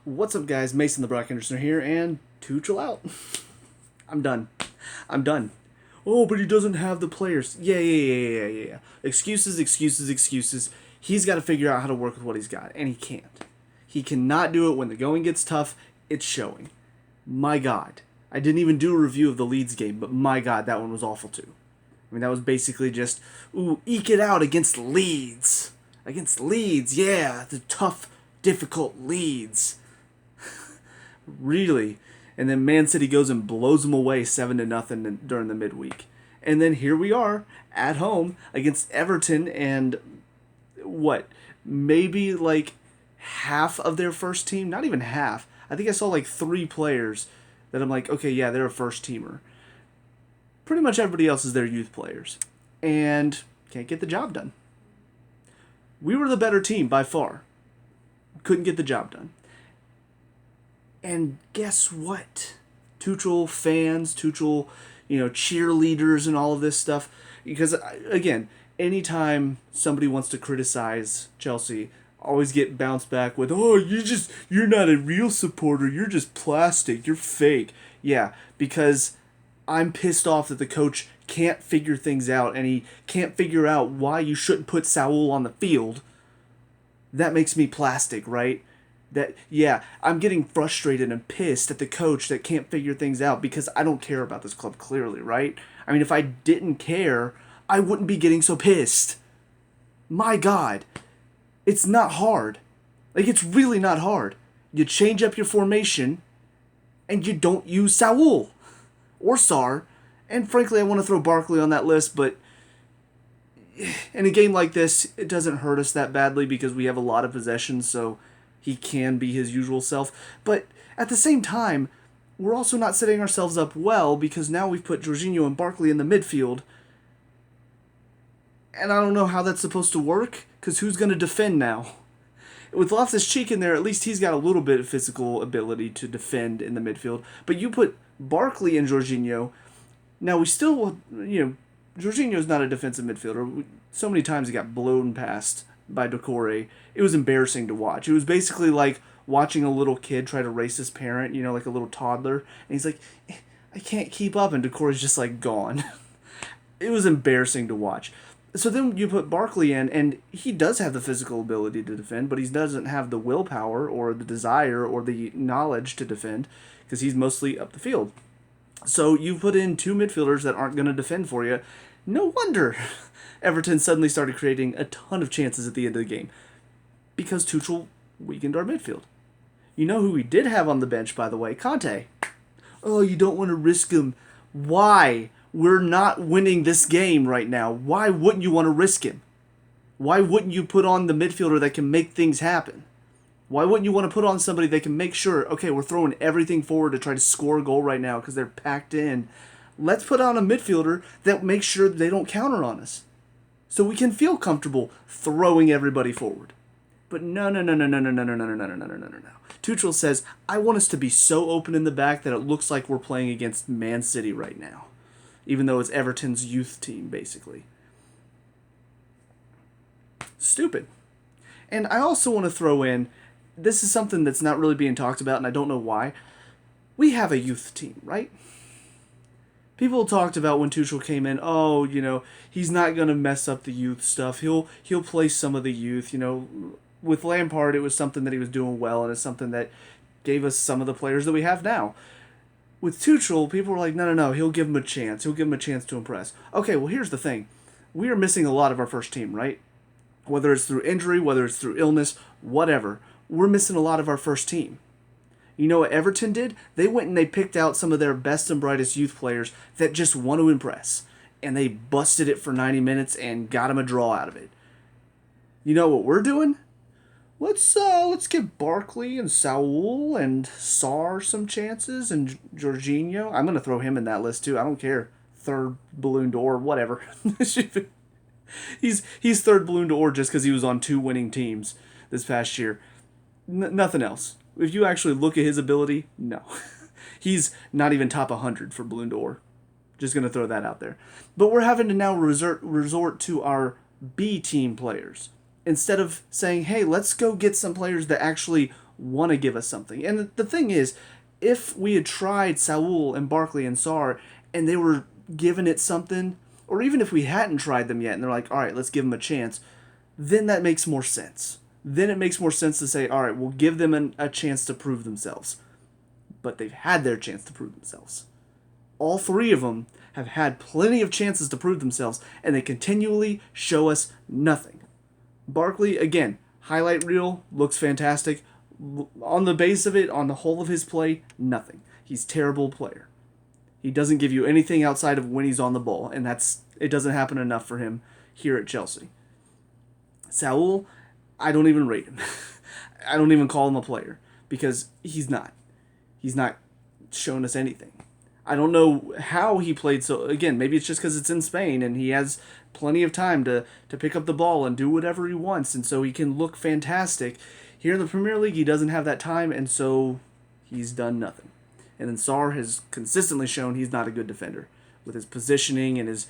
What's up, guys? Mason the Brock Henderson here, and Tuchel out. I'm done. I'm done. Oh, but he doesn't have the players. Yeah. Excuses. He's got to figure out how to work with what he's got, and he can't. He cannot do it when the going gets tough. It's showing. My God. I didn't even do a review of the Leeds game, but my God, that one was awful too. I mean, that was basically just, eke it out against Leeds. Against Leeds, yeah, the tough, difficult Leeds. Really. And then Man City goes and blows them away 7-0 during the midweek. And then here we are at home against Everton, and what? Maybe like half of their first team? Not even half. I think I saw like 3 players that I'm like, okay, yeah, they're a first teamer. Pretty much everybody else is their youth players. And can't get the job done. We were the better team by far. Couldn't get the job done. And guess what? Tuchel fans, Tuchel, cheerleaders and all of this stuff. Because, again, anytime somebody wants to criticize Chelsea, always get bounced back with, oh, you're not a real supporter. You're just plastic. You're fake. Yeah, because I'm pissed off that the coach can't figure things out, and he can't figure out why you shouldn't put Saul on the field. That makes me plastic, right? I'm getting frustrated and pissed at the coach that can't figure things out because I don't care about this club clearly, right? I mean, if I didn't care, I wouldn't be getting so pissed. My God. It's not hard. Like, it's really not hard. You change up your formation, and you don't use Saul or Sar. And frankly, I want to throw Barkley on that list, but in a game like this, it doesn't hurt us that badly because we have a lot of possession, so he can be his usual self. But at the same time, we're also not setting ourselves up well because now we've put Jorginho and Barkley in the midfield. And I don't know how that's supposed to work, because who's going to defend now? With Loftus-Cheek in there, at least he's got a little bit of physical ability to defend in the midfield. But you put Barkley and Jorginho. Now, we still, Jorginho's not a defensive midfielder. So many times he got blown past by Decore. It was embarrassing to watch. It was basically like watching a little kid try to race his parent, like a little toddler. And he's like, I can't keep up, and Decore's just like gone. It was embarrassing to watch. So then you put Barkley in, and he does have the physical ability to defend, but he doesn't have the willpower or the desire or the knowledge to defend because he's mostly up the field. So you put in 2 midfielders that aren't going to defend for you. No wonder Everton suddenly started creating a ton of chances at the end of the game because Tuchel weakened our midfield. You know who we did have on the bench, by the way? Conte. Oh, you don't want to risk him. Why? We're not winning this game right now. Why wouldn't you want to risk him? Why wouldn't you put on the midfielder that can make things happen? Why wouldn't you want to put on somebody that can make sure, okay, we're throwing everything forward to try to score a goal right now because they're packed in. Let's put on a midfielder that makes sure they don't counter on us. So we can feel comfortable throwing everybody forward. But no. Tuchel says, I want us to be so open in the back that it looks like we're playing against Man City right now. Even though it's Everton's youth team, basically. Stupid. And I also want to throw in, this is something that's not really being talked about, and I don't know why. We have a youth team, right? People talked about when Tuchel came in, he's not going to mess up the youth stuff. He'll play some of the youth. With Lampard, it was something that he was doing well, and it's something that gave us some of the players that we have now. With Tuchel, people were like, no, he'll give him a chance. He'll give him a chance to impress. Okay, well, here's the thing. We are missing a lot of our first team, right? Whether it's through injury, whether it's through illness, whatever. We're missing a lot of our first team. You know what Everton did? They went and they picked out some of their best and brightest youth players that just want to impress. And they busted it for 90 minutes and got them a draw out of it. You know what we're doing? Let's give Barkley and Saul and Sar some chances, and Jorginho. I'm gonna throw him in that list too. I don't care. 3rd Balloon d'Or, whatever. he's 3rd Balloon d'Or just because he was on 2 winning teams this past year. Nothing else. If you actually look at his ability, no, he's not even top 100 for Balloon d'Or. Just gonna throw that out there. But we're having to now resort to our B team players. Instead of saying, hey, let's go get some players that actually want to give us something. And the thing is, if we had tried Saul and Barkley and Sarr and they were giving it something, or even if we hadn't tried them yet and they're like, all right, let's give them a chance, then that makes more sense. Then it makes more sense to say, all right, we'll give them a chance to prove themselves. But they've had their chance to prove themselves. All three of them have had plenty of chances to prove themselves, and they continually show us nothing. Barkley, again, highlight reel, looks fantastic. On the base of it, on the whole of his play, nothing. He's a terrible player. He doesn't give you anything outside of when he's on the ball, and it doesn't happen enough for him here at Chelsea. Saul, I don't even rate him. I don't even call him a player, because he's not. He's not shown us anything. I don't know how he played so... Again, maybe it's just because it's in Spain and he has plenty of time to pick up the ball and do whatever he wants, and so he can look fantastic. Here in the Premier League, he doesn't have that time, and so he's done nothing. And then Sarr has consistently shown he's not a good defender with his positioning and his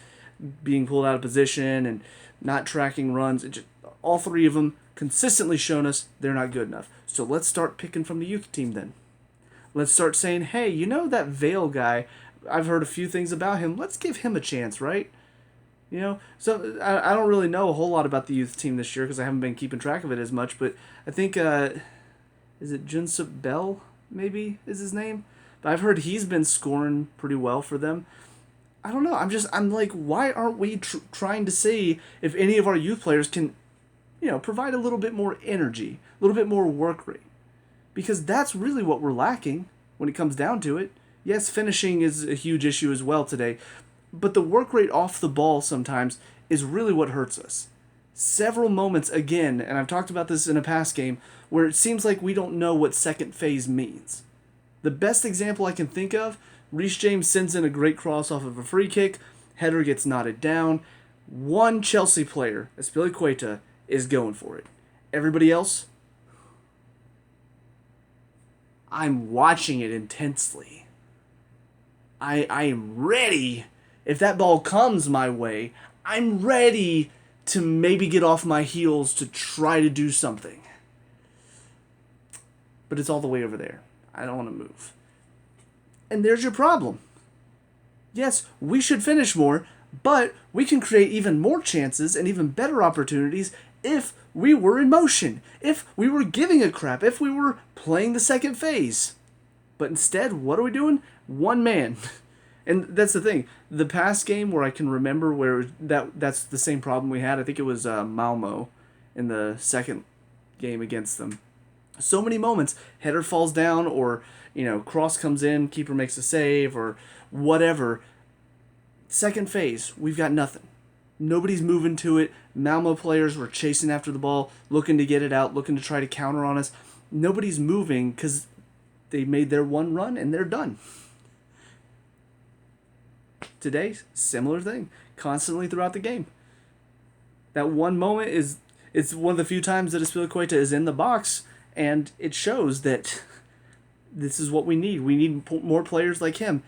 being pulled out of position and not tracking runs. All three of them consistently shown us they're not good enough. So let's start picking from the youth team then. Let's start saying, hey, you know that Vale guy, I've heard a few things about him. Let's give him a chance, right? You know, so I don't really know a whole lot about the youth team this year because I haven't been keeping track of it as much, but I think, is it Junsup Bell, maybe, is his name? But I've heard he's been scoring pretty well for them. I don't know, I'm like, why aren't we trying to see if any of our youth players can, provide a little bit more energy, a little bit more work rate? Because that's really what we're lacking when it comes down to it. Yes, finishing is a huge issue as well today, but the work rate off the ball sometimes is really what hurts us. Several moments, again, and I've talked about this in a past game, where it seems like we don't know what second phase means. The best example I can think of, Reece James sends in a great cross off of a free kick, header gets knotted down, one Chelsea player, Azpilicueta, is going for it. Everybody else, I'm watching it intensely. I am ready. If that ball comes my way, I'm ready to maybe get off my heels to try to do something. But it's all the way over there. I don't want to move. And there's your problem. Yes, we should finish more, but we can create even more chances and even better opportunities if we were in motion, if we were giving a crap, if we were playing the second phase. But instead, what are we doing? One man. And that's the thing. The past game where I can remember where that's the same problem we had, I think it was Malmo in the second game against them. So many moments, header falls down or, cross comes in, keeper makes a save or whatever. Second phase, we've got nothing. Nobody's moving to it. Malmo players were chasing after the ball, looking to get it out, looking to try to counter on us. Nobody's moving because they made their one run and they're done. Today, similar thing. Constantly throughout the game. That one moment it's one of the few times that Azpilicueta is in the box, and it shows that this is what we need. We need more players like him.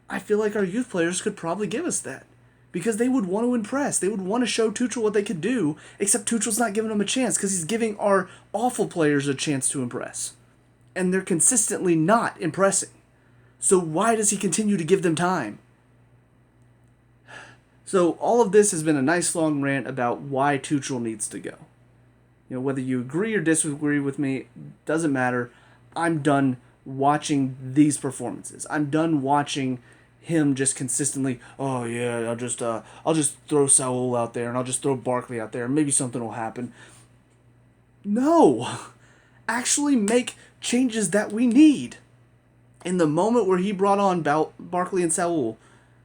I feel like our youth players could probably give us that. Because they would want to impress. They would want to show Tuchel what they could do, except Tuchel's not giving them a chance because he's giving our awful players a chance to impress. And they're consistently not impressing. So why does he continue to give them time? So all of this has been a nice long rant about why Tuchel needs to go. Whether you agree or disagree with me, doesn't matter. I'm done watching these performances. I'm done watching him just consistently, oh yeah, I'll just throw Saul out there and I'll just throw Barkley out there and maybe something will happen. No! Actually make changes that we need. In the moment where he brought on Barkley and Saul,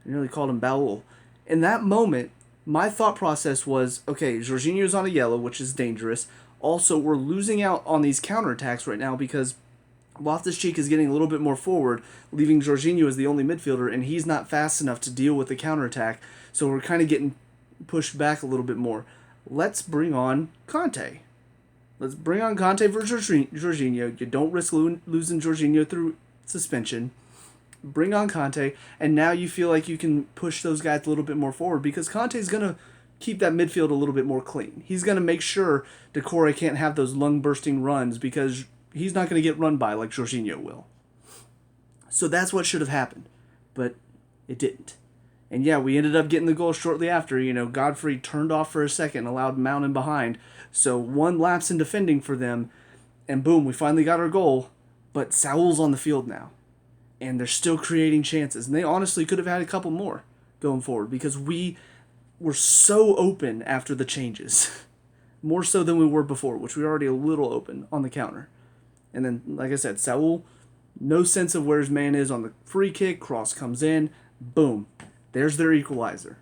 I nearly called him Baul. In that moment, my thought process was, okay, Jorginho's on a yellow, which is dangerous. Also, we're losing out on these counterattacks right now because Loftus-Cheek is getting a little bit more forward, leaving Jorginho as the only midfielder, and he's not fast enough to deal with the counterattack, so we're kind of getting pushed back a little bit more. Let's bring on Conte. Let's bring on Conte for Jorginho. You don't risk losing Jorginho through suspension. Bring on Conte, and now you feel like you can push those guys a little bit more forward because Conte's going to keep that midfield a little bit more clean. He's going to make sure Decore can't have those lung-bursting runs because He's not going to get run by like Jorginho will. So that's what should have happened. But it didn't. And yeah, we ended up getting the goal shortly after. Godfrey turned off for a second, allowed Mount in behind. So one lapse in defending for them, and boom, we finally got our goal. But Saul's on the field now. And they're still creating chances. And they honestly could have had a couple more going forward because we were so open after the changes. More so than we were before, which we were already a little open on the counter. And then, like I said, Saul, no sense of where his man is on the free kick. Cross comes in. Boom. There's their equalizer.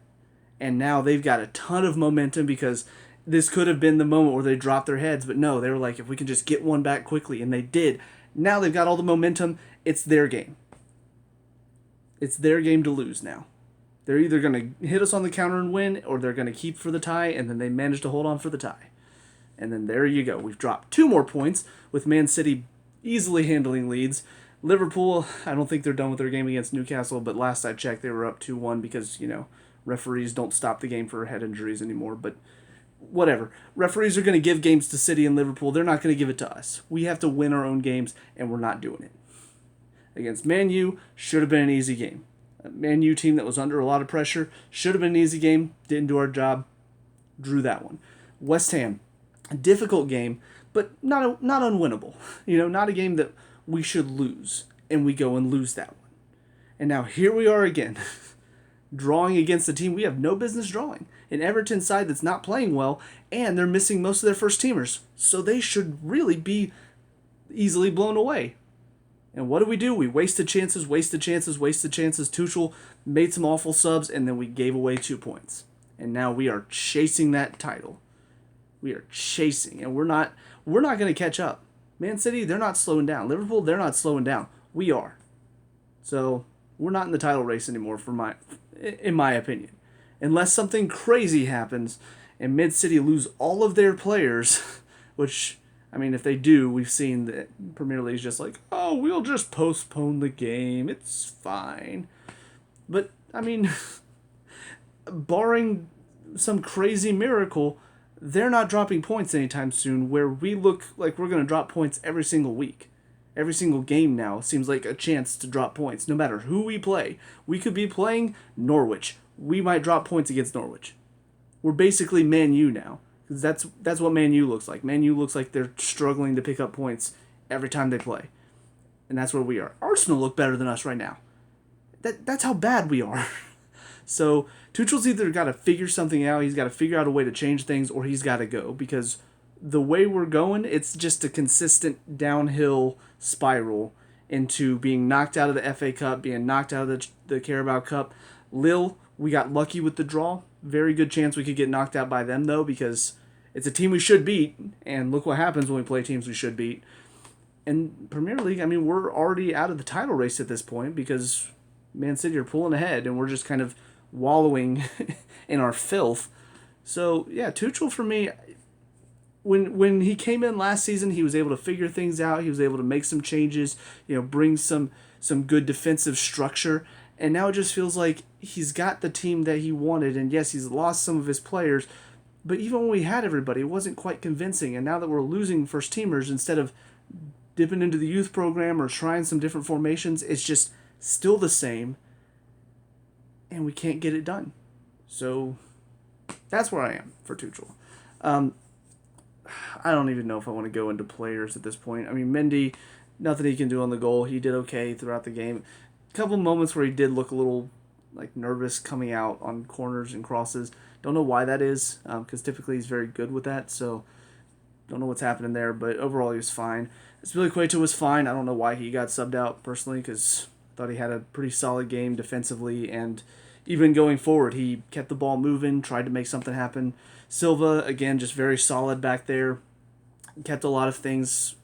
And now they've got a ton of momentum because this could have been the moment where they dropped their heads. But no, they were like, if we can just get one back quickly. And they did. Now they've got all the momentum. It's their game. It's their game to lose now. They're either going to hit us on the counter and win, or they're going to keep for the tie, and then they manage to hold on for the tie. And then there you go. We've dropped 2 more points with Man City easily handling leads. Liverpool, I don't think they're done with their game against Newcastle, but last I checked, they were up 2-1 because, referees don't stop the game for head injuries anymore. But whatever. Referees are going to give games to City and Liverpool. They're not going to give it to us. We have to win our own games, and we're not doing it. Against Man U, should have been an easy game. A Man U team that was under a lot of pressure, should have been an easy game. Didn't do our job. Drew that one. West Ham, a difficult game, but not unwinnable. Not a game that we should lose, and we go and lose that one. And now here we are again, drawing against a team we have no business drawing. An Everton side that's not playing well, and they're missing most of their first teamers. So they should really be easily blown away. And what do? We wasted chances. Tuchel made some awful subs, and then we gave away 2 points. And now we are chasing that title. We are chasing, and we're not going to catch up. Man City, they're not slowing down. Liverpool, they're not slowing down. We are. So we're not in the title race anymore, in my opinion. Unless something crazy happens and Mid-City lose all of their players, which, if they do, we've seen that Premier League's just like, oh, we'll just postpone the game. It's fine. But, barring some crazy miracle, they're not dropping points anytime soon, where we look like we're going to drop points every single week. Every single game now seems like a chance to drop points, no matter who we play. We could be playing Norwich. We might drop points against Norwich. We're basically Man U now. That's what Man U looks like. Man U looks like they're struggling to pick up points every time they play. And that's where we are. Arsenal look better than us right now. That's how bad we are. So Tuchel's either got to figure something out, he's got to figure out a way to change things, or he's got to go. Because the way we're going, it's just a consistent downhill spiral into being knocked out of the FA Cup, being knocked out of the Carabao Cup. Lille, we got lucky with the draw. Very good chance we could get knocked out by them, though, because it's a team we should beat, and look what happens when we play teams we should beat. And Premier League, we're already out of the title race at this point because Man City are pulling ahead, and we're just kind of wallowing in our filth. So, yeah, Tuchel, for me, when he came in last season, he was able to figure things out. He was able to make some changes, bring some good defensive structure. And now it just feels like he's got the team that he wanted. And yes, he's lost some of his players. But even when we had everybody, it wasn't quite convincing. And now that we're losing first teamers, instead of dipping into the youth program or trying some different formations, it's just still the same. And we can't get it done. So that's where I am for Tuchel. I don't even know if I want to go into players at this point. Mendy, nothing he can do on the goal. He did okay throughout the game. A couple moments where he did look a little nervous coming out on corners and crosses. Don't know why that is, because typically he's very good with that. So don't know what's happening there, but overall he was fine. Azpilicueta was fine. I don't know why he got subbed out personally, because I thought he had a pretty solid game defensively, and even going forward, he kept the ball moving, tried to make something happen. Silva, again, just very solid back there. Kept a lot of things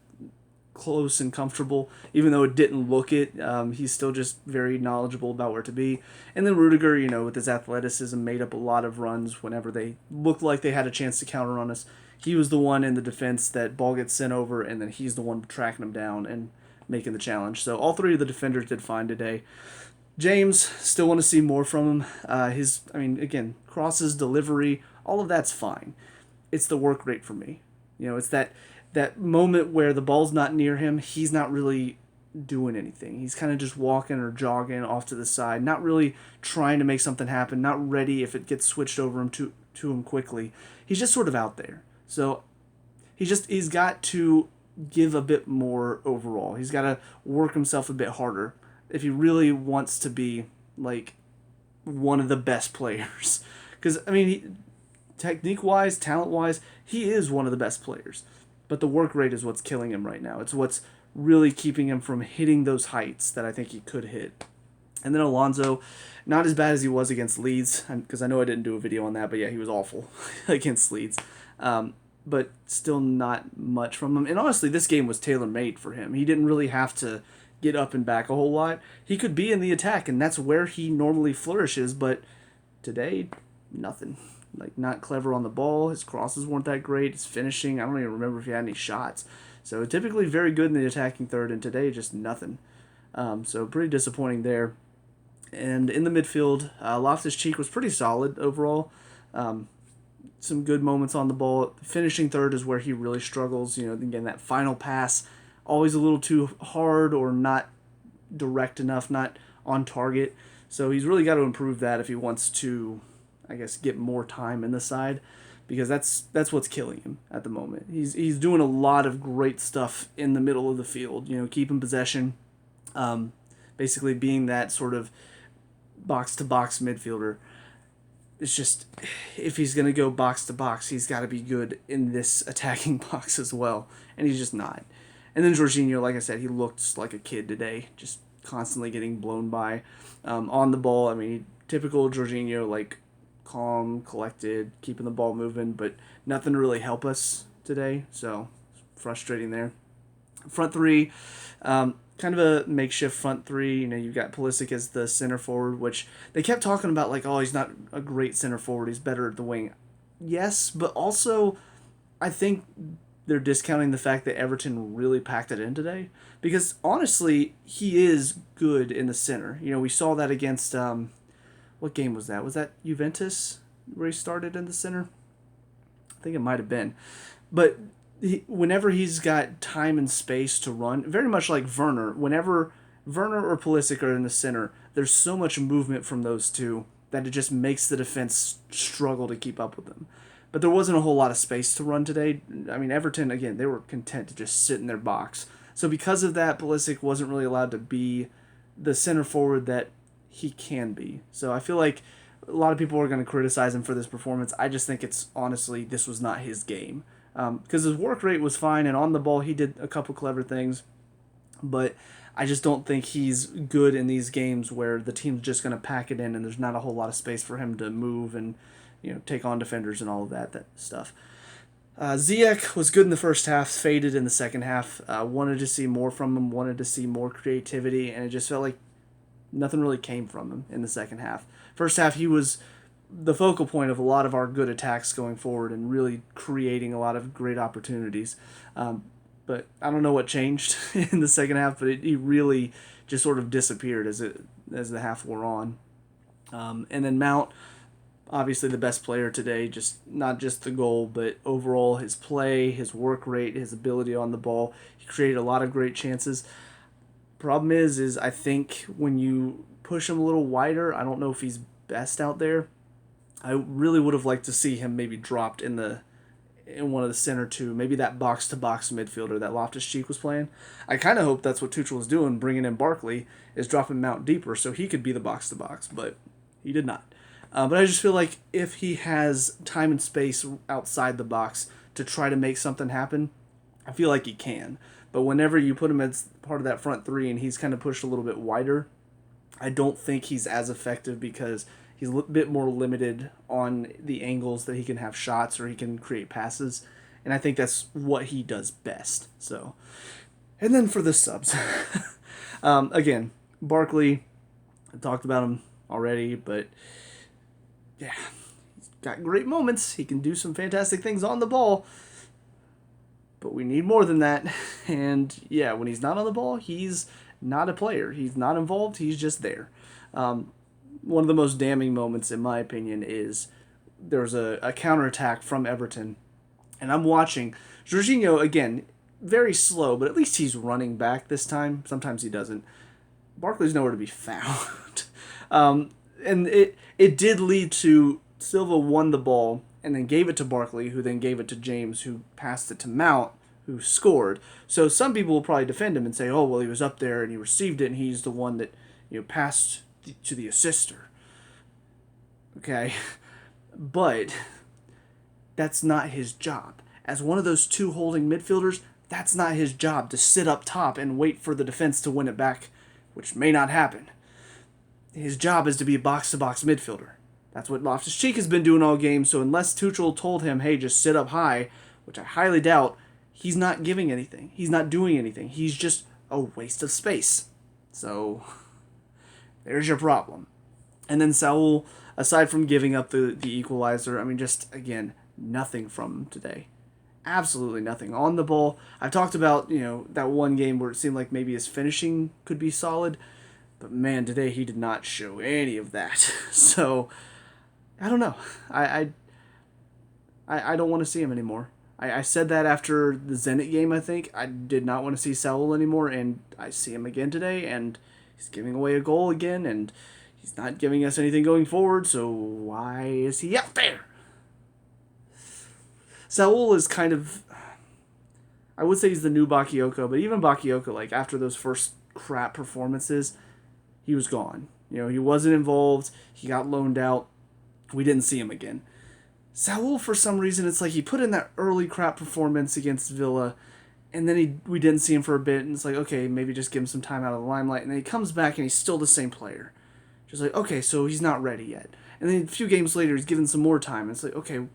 close and comfortable, even though it didn't look it. He's still just very knowledgeable about where to be. And then Rudiger, with his athleticism, made up a lot of runs whenever they looked like they had a chance to counter on us. He was the one in the defense that ball gets sent over, and then he's the one tracking them down and making the challenge. So all 3 of the defenders did fine today. James, still want to see more from him. Again, crosses, delivery, all of that's fine. It's the work rate for me. It's that that moment where the ball's not near him, he's not really doing anything. He's kind of just walking or jogging off to the side, not really trying to make something happen, not ready if it gets switched over him to him quickly. He's just sort of out there. So he's got to give a bit more overall. He's got to work himself a bit harder if he really wants to be like one of the best players. Because I mean, technique wise, talent wise, he is one of the best players. But the work rate is what's killing him right now. It's what's really keeping him from hitting those heights that I think he could hit. And then Alonso, not as bad as he was against Leeds, because I know I didn't do a video on that, but yeah, he was awful against Leeds. But still not much from him. And honestly, this game was tailor-made for him. He didn't really have to get up and back a whole lot. He could be in the attack, and that's where he normally flourishes, but today, nothing. Like, not clever on the ball. His crosses weren't that great. His finishing, I don't even remember if he had any shots. So typically very good in the attacking third, and today just nothing. So pretty disappointing there. And in the midfield, Loftus-Cheek was pretty solid overall. Some good moments on the ball. Finishing third is where he really struggles. You know, again, that final pass, always a little too hard or not direct enough, not on target. So he's really got to improve that if he wants to, I guess, get more time in the side, because that's what's killing him at the moment. He's doing a lot of great stuff in the middle of the field, you know, keeping possession, basically being that sort of box-to-box midfielder. It's just, if he's going to go box-to-box, he's got to be good in this attacking box as well, and he's just not. And then Jorginho, like I said, he looked like a kid today, just constantly getting blown by. On the ball, I mean, typical Jorginho, like, calm, collected, keeping the ball moving, but nothing to really help us today, so frustrating there. Front three, kind of a makeshift front three. You know, you've got Pulisic as the center forward, which they kept talking about, like, oh, he's not a great center forward, he's better at the wing. Yes, but also I think they're discounting the fact that Everton really packed it in today, because honestly, he is good in the center. You know, we saw that against what game was that? Was that Juventus where he started in the center? I think it might have been. But whenever he's got time and space to run, very much like Werner, whenever Werner or Pulisic are in the center, there's so much movement from those two that it just makes the defense struggle to keep up with them. But there wasn't a whole lot of space to run today. I mean, Everton, again, they were content to just sit in their box. So because of that, Pulisic wasn't really allowed to be the center forward that he can be. So I feel like a lot of people are going to criticize him for this performance. I just think it's, honestly, this was not his game. Because his work rate was fine, and on the ball he did a couple clever things. But I just don't think he's good in these games where the team's just going to pack it in and there's not a whole lot of space for him to move and, you know, take on defenders and all of that stuff. Ziyech was good in the first half, faded in the second half. Wanted to see more from him, wanted to see more creativity, and it just felt like nothing really came from him in the second half. First half, he was the focal point of a lot of our good attacks going forward and really creating a lot of great opportunities. But I don't know what changed in the second half, but he really just sort of disappeared as the half wore on. And then Mount, obviously the best player today, just not just the goal, but overall his play, his work rate, his ability on the ball. He created a lot of great chances. Problem is I think when you push him a little wider, I don't know if he's best out there. I really would have liked to see him maybe dropped in one of the center two, maybe that box-to-box midfielder that Loftus-Cheek was playing. I kind of hope that's what Tuchel was doing, bringing in Barkley, is dropping Mount deeper so he could be the box-to-box, but he did not. But I just feel like if he has time and space outside the box to try to make something happen, I feel like he can. But whenever you put him as part of that front three and he's kind of pushed a little bit wider, I don't think he's as effective because he's a bit more limited on the angles that he can have shots or he can create passes. And I think that's what he does best. So, and then for the subs. Again, Barkley, I talked about him already, but yeah, he's got great moments. He can do some fantastic things on the ball. But we need more than that. And yeah, when he's not on the ball, he's not a player. He's not involved. He's just there. One of the most damning moments, in my opinion, is there was a counterattack from Everton. And I'm watching. Jorginho, again, very slow, but at least he's running back this time. Sometimes he doesn't. Barkley's nowhere to be found. And it did lead to Silva won the ball and then gave it to Barkley, who then gave it to James, who passed it to Mount, who scored. So some people will probably defend him and say, oh, well, he was up there and he received it and he's the one that passed to the assister. Okay? But that's not his job. As one of those two holding midfielders, that's not his job to sit up top and wait for the defense to win it back, which may not happen. His job is to be a box-to-box midfielder. That's what Loftus-Cheek has been doing all game, so unless Tuchel told him, hey, just sit up high, which I highly doubt, he's not giving anything. He's not doing anything. He's just a waste of space. So, there's your problem. And then Saul, aside from giving up the equalizer, I mean, just, again, nothing from him today. Absolutely nothing. On the ball, I've talked about, that one game where it seemed like maybe his finishing could be solid, but man, today he did not show any of that. So, I don't know. I don't want to see him anymore. I said that after the Zenit game, I think. I did not want to see Saul anymore, and I see him again today, and he's giving away a goal again, and he's not giving us anything going forward, so why is he out there? Saul is kind of... I would say he's the new Bakayoko, but even Bakayoko, like, after those first crap performances, he was gone. He wasn't involved. He got loaned out. We didn't see him again. Saul, for some reason, it's like he put in that early crap performance against Villa, and then we didn't see him for a bit, and it's like, okay, maybe just give him some time out of the limelight, and then he comes back and he's still the same player. Just like, okay, so he's not ready yet. And then a few games later, he's given some more time, and it's like, okay,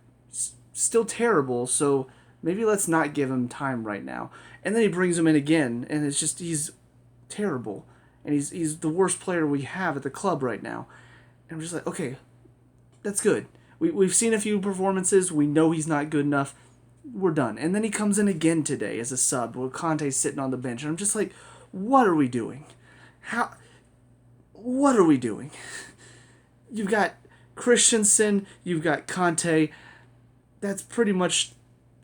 still terrible, so maybe let's not give him time right now. And then he brings him in again, and it's just, he's terrible. And he's the worst player we have at the club right now. And I'm just like, okay, that's good. We've seen a few performances. We know he's not good enough. We're done. And then he comes in again today as a sub while Conte's sitting on the bench. And I'm just like, what are we doing? What are we doing? You've got Christensen. You've got Conte. That's pretty much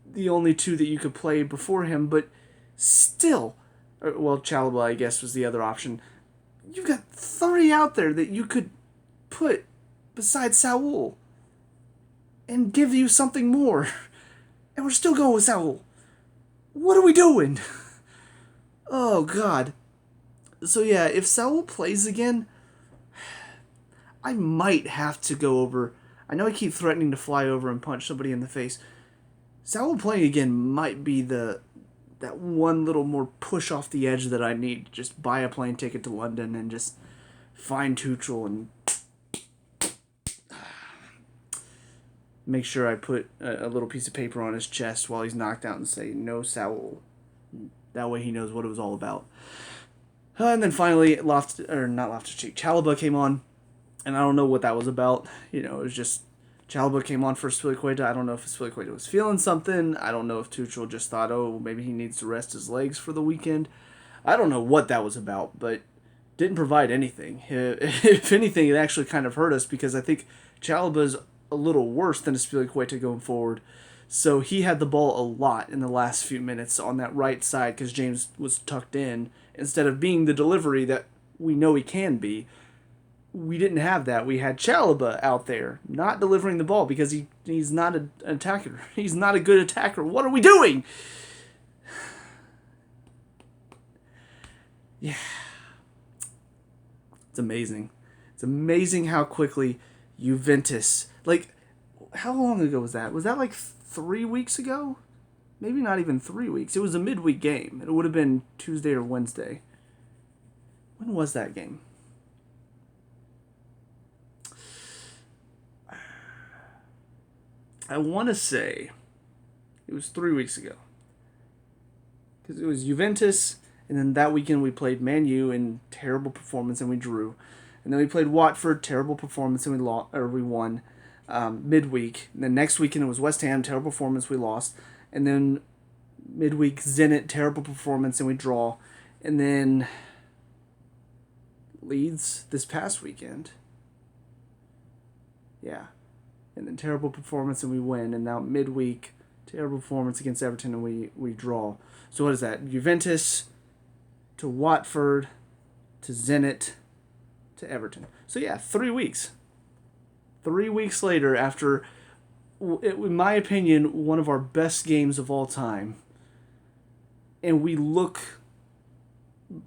the only two that you could play before him. But still, well, Chalobah, I guess, was the other option. You've got 3 out there that you could put beside Saul and give you something more. And we're still going with Saul. What are we doing? Oh, God. So, yeah, if Saul plays again, I might have to go over. I know I keep threatening to fly over and punch somebody in the face. Saul playing again might be that one little more push off the edge that I need to just buy a plane ticket to London and just find Tuchel and make sure I put a little piece of paper on his chest while he's knocked out and say, no, Saul. That way he knows what it was all about. And then finally, Chalobah came on, and I don't know what that was about. It was just Chalobah came on for Spilicueta. I don't know if Spilicueta was feeling something. I don't know if Tuchel just thought, oh, maybe he needs to rest his legs for the weekend. I don't know what that was about, but didn't provide anything. If anything, it actually kind of hurt us because I think Chalobah's a little worse than Spilicueta going forward. So he had the ball a lot in the last few minutes on that right side because James was tucked in. Instead of being the delivery that we know he can be, we didn't have that. We had Chalobah out there not delivering the ball because he's not an attacker. He's not a good attacker. What are we doing? Yeah. It's amazing. It's amazing how quickly Juventus... Like, how long ago was that? Was that like 3 weeks ago? Maybe not even 3 weeks. It was a midweek game. It would have been Tuesday or Wednesday. When was that game? I want to say it was 3 weeks ago. Because it was Juventus, and then that weekend we played Man U in terrible performance and we drew. And then we played Watford, terrible performance, and we won midweek. And then next weekend it was West Ham, terrible performance, we lost. And then midweek Zenit, terrible performance, and we draw. And then Leeds this past weekend. Yeah. And then terrible performance and we win. And now midweek, Terrible performance against Everton, and we draw. So what is that? Juventus to Watford to Zenit to Everton. So yeah, 3 weeks. 3 weeks later, after, in my opinion, one of our best games of all time, and we look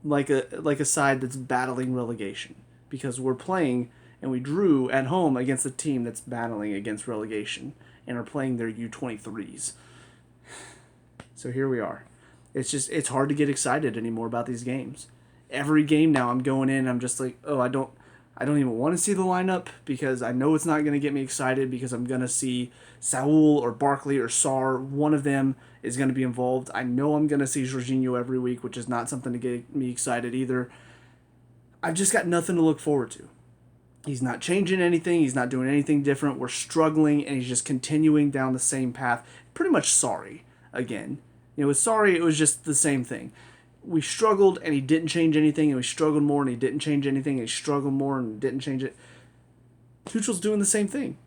like a side that's battling relegation because we're playing and we drew at home against a team that's battling against relegation and are playing their U-23s. So here we are. It's hard to get excited anymore about these games. Every game now I'm going in, I'm just like, oh, I don't even want to see the lineup because I know it's not going to get me excited because I'm going to see Saul or Barkley or Sarr. One of them is going to be involved. I know I'm going to see Jorginho every week, which is not something to get me excited either. I've just got nothing to look forward to. He's not changing anything. He's not doing anything different. We're struggling, and he's just continuing down the same path. Pretty much sorry again. With Sarri, it was just the same thing. We struggled, and he didn't change anything, and we struggled more, and he didn't change anything, and he struggled more, and didn't change it. Tuchel's doing the same thing.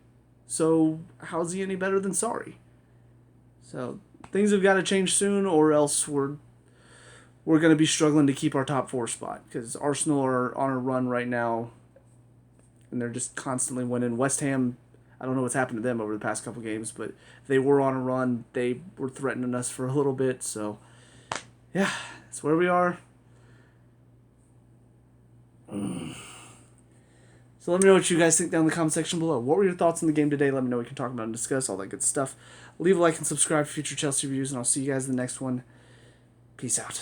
So how's he any better than Sarri? So things have got to change soon, or else we're going to be struggling to keep our top 4 spot, because Arsenal are on a run right now, and they're just constantly winning. West Ham, I don't know what's happened to them over the past couple games, but they were on a run. They were threatening us for a little bit. So, yeah, that's where we are. So let me know what you guys think down in the comment section below. What were your thoughts on the game today? Let me know. We can talk about and discuss all that good stuff. Leave a like and subscribe for future Chelsea reviews, and I'll see you guys in the next one. Peace out.